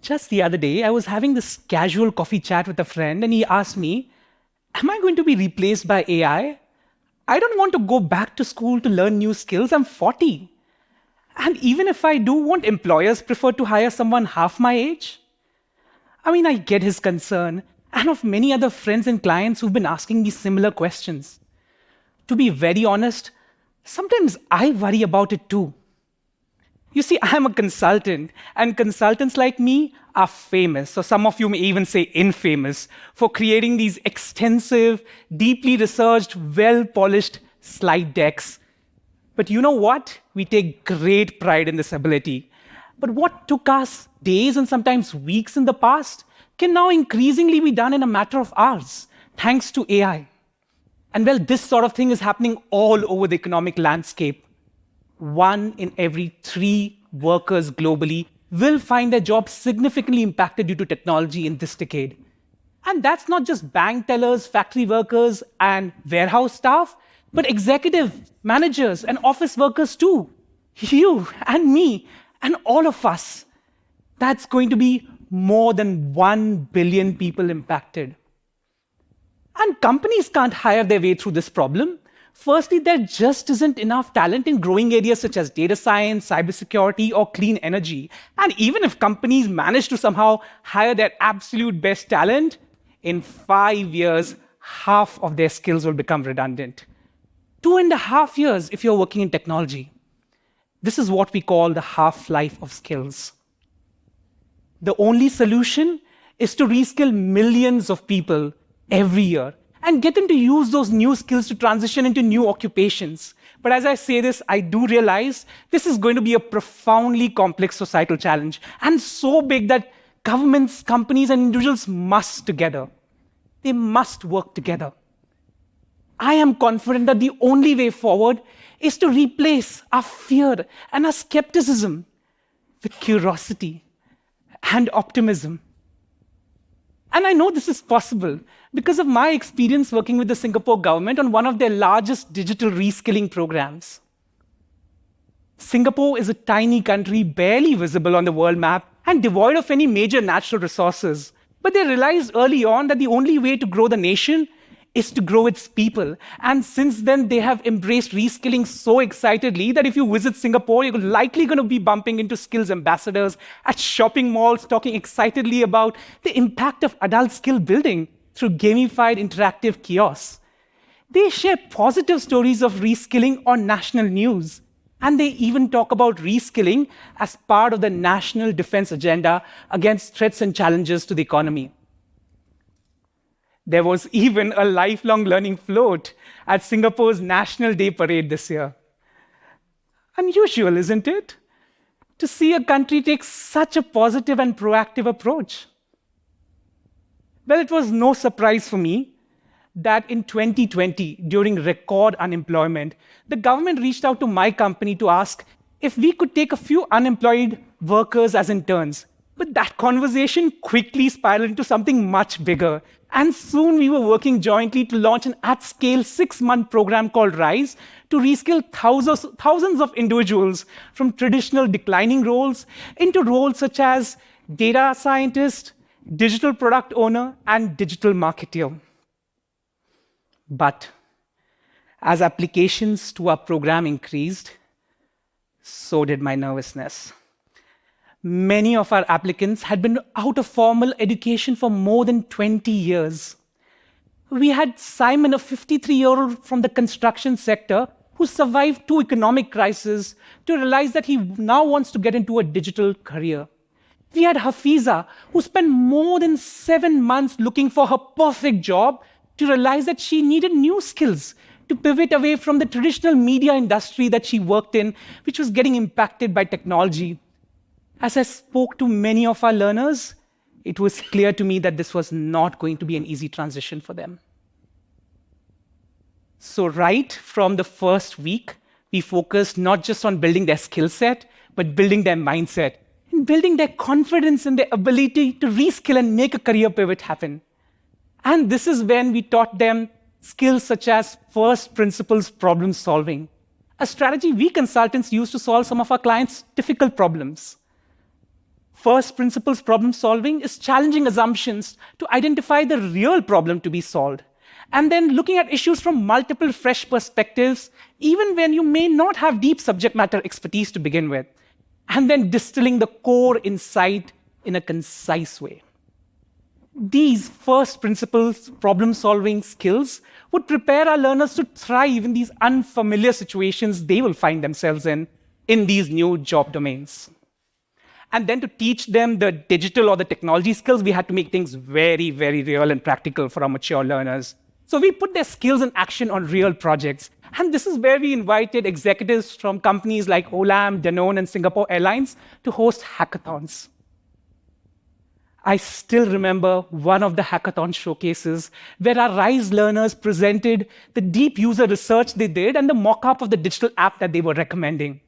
Just the other day, I was having this casual coffee chat with a friend, and he asked me, am I going to be replaced by AI? I don't want to go back to school to learn new skills. I'm 40. And even if I do, won't employers prefer to hire someone half my age? I mean, I get his concern, and of many other friends and clients who've been asking me similar questions. To be very honest, sometimes I worry about it too. You see, I'm a consultant, and consultants like me are famous, or some of you may even say infamous, for creating these extensive, deeply researched, well-polished slide decks. But you know what? We take great pride in this ability. But what took us days and sometimes weeks in the past can now increasingly be done in a matter of hours, thanks to AI. And well, this sort of thing is happening all over the economic landscape. 1 in every 3 workers globally will find their jobs significantly impacted due to technology in this decade. And that's not just bank tellers, factory workers, and warehouse staff, but executive managers and office workers too. You and me and all of us. That's going to be more than 1 billion people impacted. And companies can't hire their way through this problem. Firstly, there just isn't enough talent in growing areas such as data science, cybersecurity, or clean energy. And even if companies manage to somehow hire their absolute best talent, in 5 years, half of their skills will become redundant. 2.5 years if you're working in technology. This is what we call the half-life of skills. The only solution is to reskill millions of people every year and get them to use those new skills to transition into new occupations. But as I say this, I do realize this is going to be a profoundly complex societal challenge, and so big that governments, companies, and individuals must together. They must work together. I am confident that the only way forward is to replace our fear and our skepticism with curiosity and optimism. And I know this is possible because of my experience working with the Singapore government on one of their largest digital reskilling programs. Singapore is a tiny country, barely visible on the world map and devoid of any major natural resources. But they realized early on that the only way to grow the nation is to grow its people. And since then, they have embraced reskilling so excitedly that if you visit Singapore, you're likely going to be bumping into skills ambassadors at shopping malls talking excitedly about the impact of adult skill building through gamified interactive kiosks. They share positive stories of reskilling on national news. And they even talk about reskilling as part of the national defense agenda against threats and challenges to the economy. There was even a lifelong learning float at Singapore's National Day Parade this year. Unusual, isn't it? To see a country take such a positive and proactive approach. Well, it was no surprise for me that in 2020, during record unemployment, the government reached out to my company to ask if we could take a few unemployed workers as interns. But that conversation quickly spiraled into something much bigger. And soon we were working jointly to launch an at-scale 6-month program called RISE to reskill thousands of individuals from traditional declining roles into roles such as data scientist, digital product owner, and digital marketer. But as applications to our program increased, so did my nervousness. Many of our applicants had been out of formal education for more than 20 years. We had Simon, a 53-year-old from the construction sector, who survived 2 economic crises to realize that he now wants to get into a digital career. We had Hafiza, who spent more than 7 months looking for her perfect job to realize that she needed new skills to pivot away from the traditional media industry that she worked in, which was getting impacted by technology. As I spoke to many of our learners, it was clear to me that this was not going to be an easy transition for them. So right from the first week, we focused not just on building their skill set, but building their mindset, and building their confidence in their ability to reskill and make a career pivot happen. And this is when we taught them skills such as first principles problem solving, a strategy we consultants use to solve some of our clients' difficult problems. First principles problem solving is challenging assumptions to identify the real problem to be solved. And then looking at issues from multiple fresh perspectives, even when you may not have deep subject matter expertise to begin with. And then distilling the core insight in a concise way. These first principles problem solving skills would prepare our learners to thrive in these unfamiliar situations they will find themselves in these new job domains. And then to teach them the digital or the technology skills, we had to make things very, very real and practical for our mature learners. So we put their skills in action on real projects. And this is where we invited executives from companies like Olam, Danone, and Singapore Airlines to host hackathons. I still remember one of the hackathon showcases where our RISE learners presented the deep user research they did and the mock-up of the digital app that they were recommending.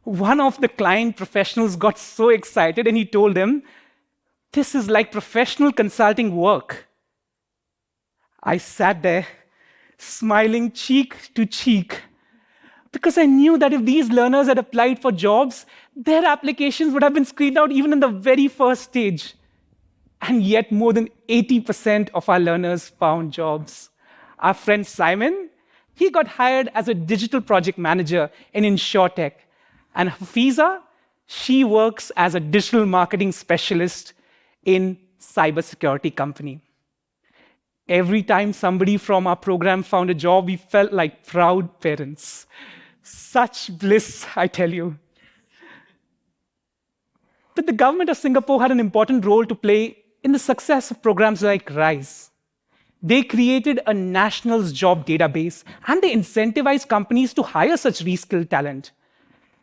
One of the client professionals got so excited and he told them, "This is like professional consulting work." I sat there, smiling cheek to cheek, because I knew that if these learners had applied for jobs, their applications would have been screened out even in the very first stage. And yet, more than 80% of our learners found jobs. Our friend Simon, he got hired as a digital project manager in InsurTech. And Hafiza, she works as a digital marketing specialist in cybersecurity company. Every time somebody from our program found a job, we felt like proud parents. Such bliss, I tell you. But the government of Singapore had an important role to play in the success of programs like RISE. They created a national job database and they incentivized companies to hire such reskilled talent.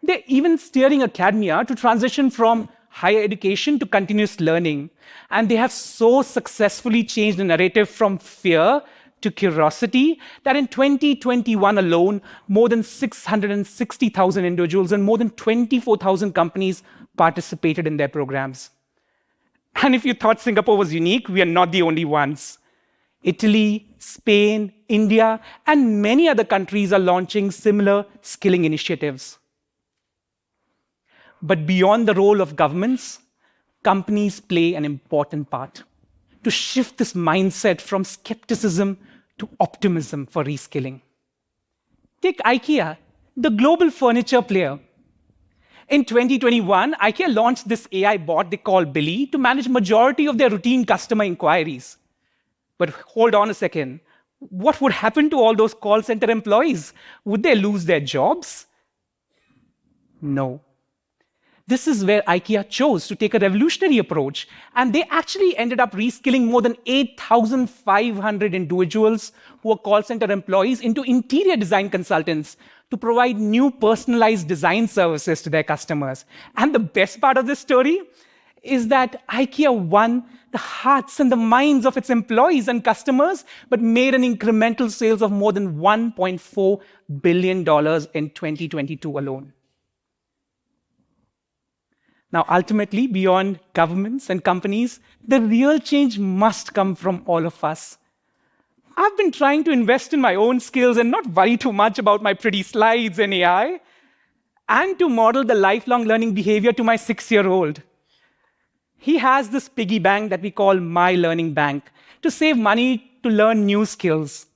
They're even steering academia to transition from higher education to continuous learning. And they have so successfully changed the narrative from fear to curiosity that in 2021 alone, more than 660,000 individuals and more than 24,000 companies participated in their programs. And if you thought Singapore was unique, we are not the only ones. Italy, Spain, India, and many other countries are launching similar skilling initiatives. But beyond the role of governments, companies play an important part to shift this mindset from skepticism to optimism for reskilling. Take IKEA, the global furniture player. In 2021, IKEA launched this AI bot they call Billy to manage majority of their routine customer inquiries. But hold on a second. What would happen to all those call center employees? Would they lose their jobs? No. This is where IKEA chose to take a revolutionary approach, and they actually ended up reskilling more than 8,500 individuals who were call center employees into interior design consultants to provide new personalized design services to their customers. And the best part of this story is that IKEA won the hearts and the minds of its employees and customers, but made an incremental sales of more than $1.4 billion in 2022 alone. Now, ultimately, beyond governments and companies, the real change must come from all of us. I've been trying to invest in my own skills and not worry too much about my pretty slides and AI, and to model the lifelong learning behavior to my 6-year-old. He has this piggy bank that we call My Learning Bank to save money to learn new skills.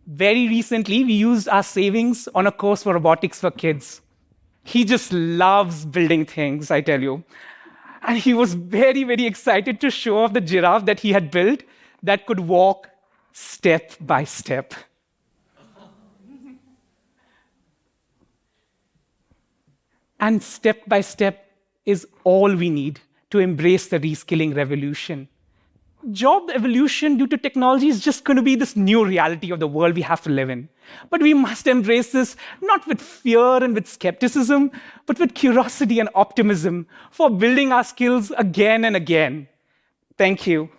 Very recently, we used our savings on a course for robotics for kids. He just loves building things, I tell you. And he was very, very excited to show off the giraffe that he had built that could walk step by step. And step by step is all we need to embrace the reskilling revolution. Job evolution due to technology is just going to be this new reality of the world we have to live in. But we must embrace this not with fear and with skepticism, but with curiosity and optimism for building our skills again and again. Thank you.